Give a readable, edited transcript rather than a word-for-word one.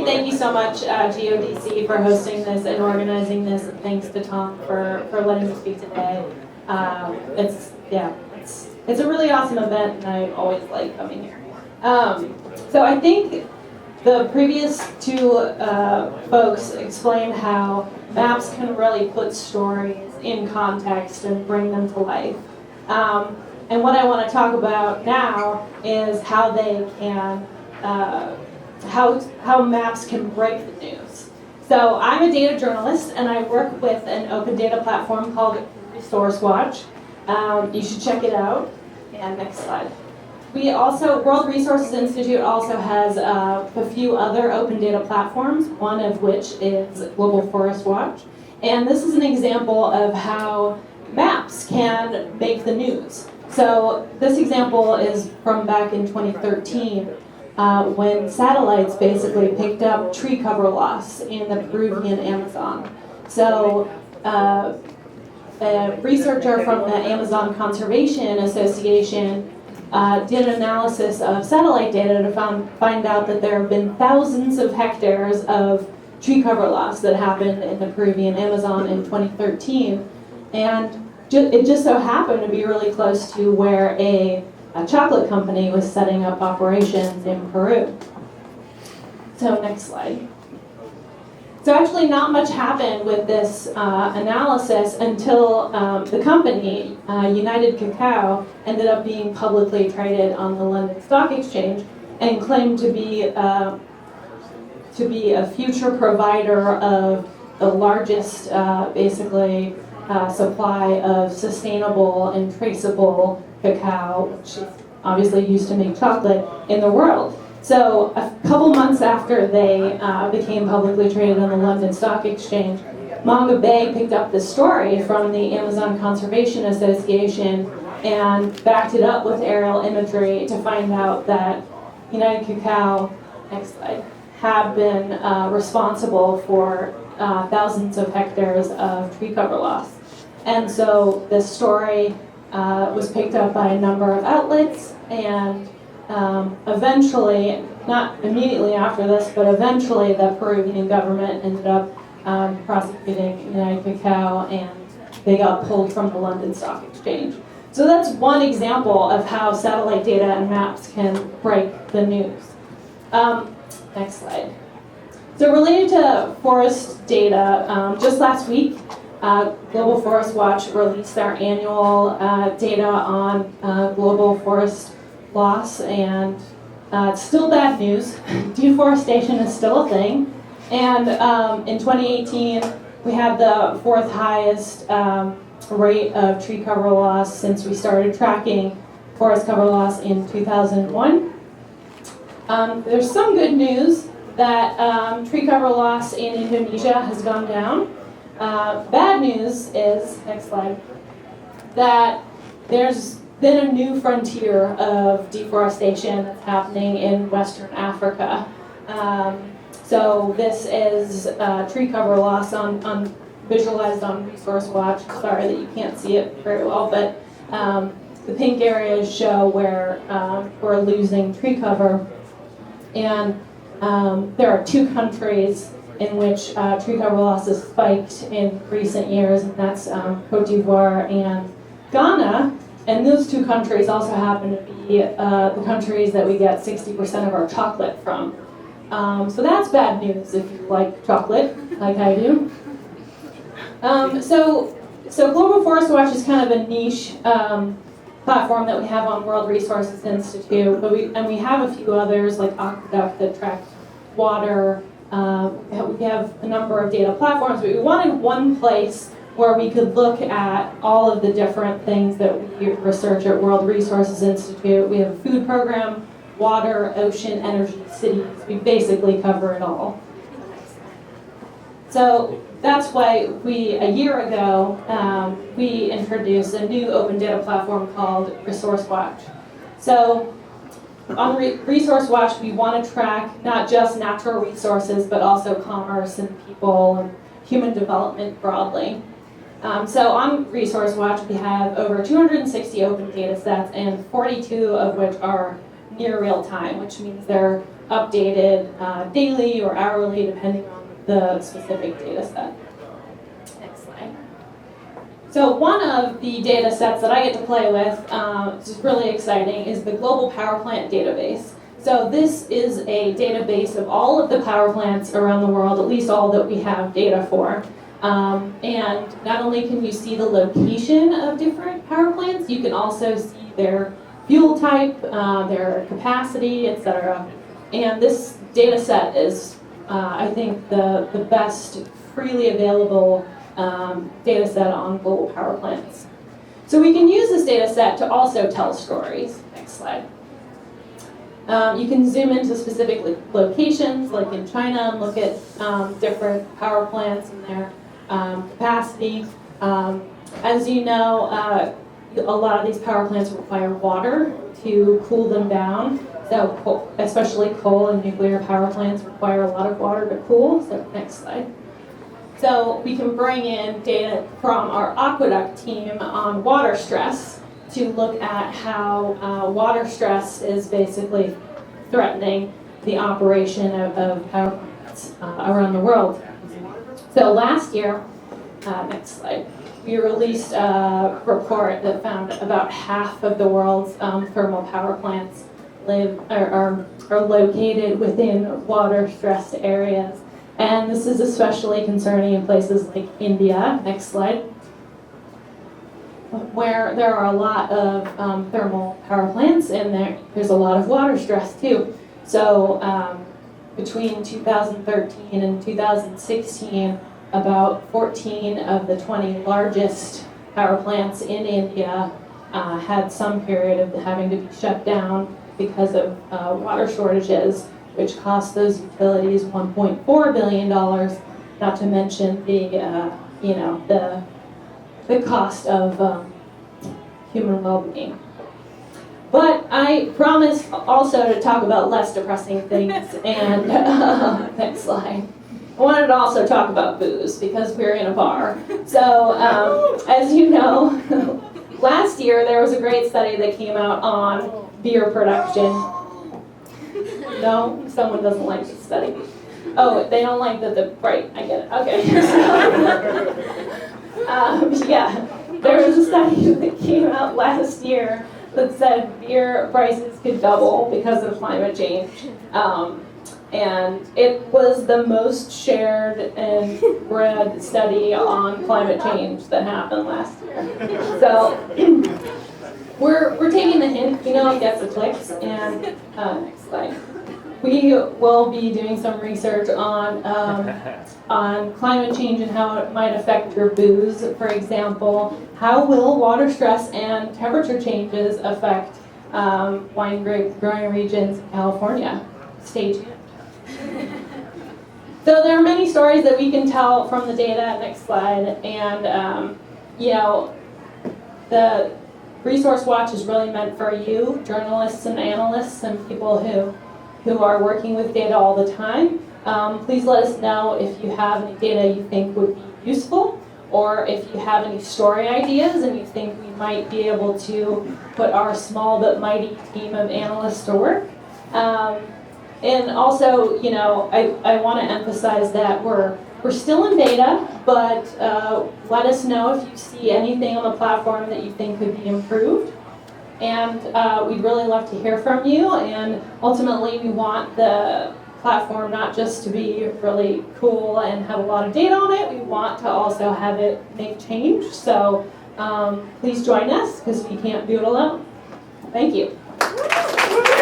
thank you so much, GeoDC, for hosting this and organizing this, and thanks to Tom for letting me speak today. It's a really awesome event, and I always like coming here. So I think the previous two folks explained how maps can really put stories in context and bring them to life. And what I want to talk about now is how they can, how maps can break the news. So I'm a data journalist, and I work with an open data platform called Resource Watch. You should check it out. And next slide. We also, World Resources Institute also has a few other open data platforms, one of which is Global Forest Watch. And this is an example of how maps can make the news. So this example is from back in 2013, when satellites basically picked up tree cover loss in the Peruvian Amazon. So a researcher from the Amazon Conservation Association did an analysis of satellite data to find out that there have been thousands of hectares of tree cover loss that happened in the Peruvian Amazon in 2013. And it just so happened to be really close to where a chocolate company was setting up operations in Peru. So next slide. So actually not much happened with this analysis until the company, United Cacao, ended up being publicly traded on the London Stock Exchange and claimed to be a future provider of the largest, supply of sustainable and traceable cacao, which is obviously used to make chocolate, in the world. So a couple months after they became publicly traded on the London Stock Exchange, Manga Bay picked up the story from the Amazon Conservation Association and backed it up with aerial imagery to find out that United Cacao, next slide, had been responsible for thousands of hectares of tree cover loss. And so this story was picked up by a number of outlets, and eventually, not immediately after this, but eventually the Peruvian government ended up prosecuting United Cacao, and they got pulled from the London Stock Exchange. So that's one example of how satellite data and maps can break the news. Next slide. So related to forest data, just last week, Global Forest Watch released their annual data on global forest loss, and it's still bad news. Deforestation is still a thing. And in 2018, we had the fourth highest rate of tree cover loss since we started tracking forest cover loss in 2001. There's some good news that tree cover loss in Indonesia has gone down. Bad news is, next slide, that there's been a new frontier of deforestation that's happening in Western Africa. So this is tree cover loss on visualized on Resource Watch. Sorry that you can't see it very well, but the pink areas show where we're losing tree cover. And there are two countries in which tree cover loss has spiked in recent years, and that's Cote d'Ivoire and Ghana. And those two countries also happen to be the countries that we get 60% of our chocolate from. So that's bad news if you like chocolate, like I do. So Global Forest Watch is kind of a niche platform that we have on World Resources Institute, but we have a few others like Aqueduct that track water. We have a number of data platforms, but we wanted one place where we could look at all of the different things that we research at World Resources Institute. We have a food program, water, ocean, energy, cities. We basically cover it all. So that's why a year ago, we introduced a new open data platform called Resource Watch. So on Resource Watch, we want to track not just natural resources, but also commerce and people and human development broadly. So on Resource Watch, we have over 260 open data sets, and 42 of which are near real time, which means they're updated daily or hourly, depending on the specific data set. Next slide. So one of the data sets that I get to play with, which is really exciting, is the Global Power Plant Database. So this is a database of all of the power plants around the world, at least all that we have data for. And not only can you see the location of different power plants, you can also see their fuel type, their capacity, etc. And this data set is, I think, the best freely available data set on global power plants. So we can use this data set to also tell stories. Next slide. You can zoom into specific locations, like in China, and look at different power plants and their capacity. As you know, a lot of these power plants require water to cool them down. So especially coal and nuclear power plants require a lot of water to cool. So next slide. So we can bring in data from our aqueduct team on water stress to look at how water stress is basically threatening the operation of power plants around the world. So last year, next slide, we released a report that found about half of the world's thermal power plants are located within water-stressed areas. And this is especially concerning in places like India, next slide, where there are a lot of thermal power plants and there's a lot of water stress too. So between 2013 and 2016, about 14 of the 20 largest power plants in India had some period of having to be shut down because of water shortages, which cost those utilities $1.4 billion, not to mention the cost of human well-being. But I promised also to talk about less depressing things, and next slide. I wanted to also talk about booze because we're in a bar. So as you know, last year there was a great study that came out on beer production. No, someone doesn't like this study. Oh, they don't like right, I get it, okay. Yeah, there was a study that came out last year that said beer prices could double because of climate change. And it was the most shared and read study on climate change that happened last year. So we're taking the hint, it gets the clicks, and next slide. We will be doing some research on climate change and how it might affect your booze. For example, how will water stress and temperature changes affect wine grape growing regions in California? Stay tuned. So there are many stories that we can tell from the data. Next slide. And the Resource Watch is really meant for you, journalists and analysts and people who are working with data all the time. Please let us know if you have any data you think would be useful, or if you have any story ideas and you think we might be able to put our small but mighty team of analysts to work. And also, I want to emphasize that we're still in beta, but let us know if you see anything on the platform that you think could be improved. And we'd really love to hear from you. And ultimately, we want the platform not just to be really cool and have a lot of data on it. We want to also have it make change. So please join us because we can't do it alone. Thank you.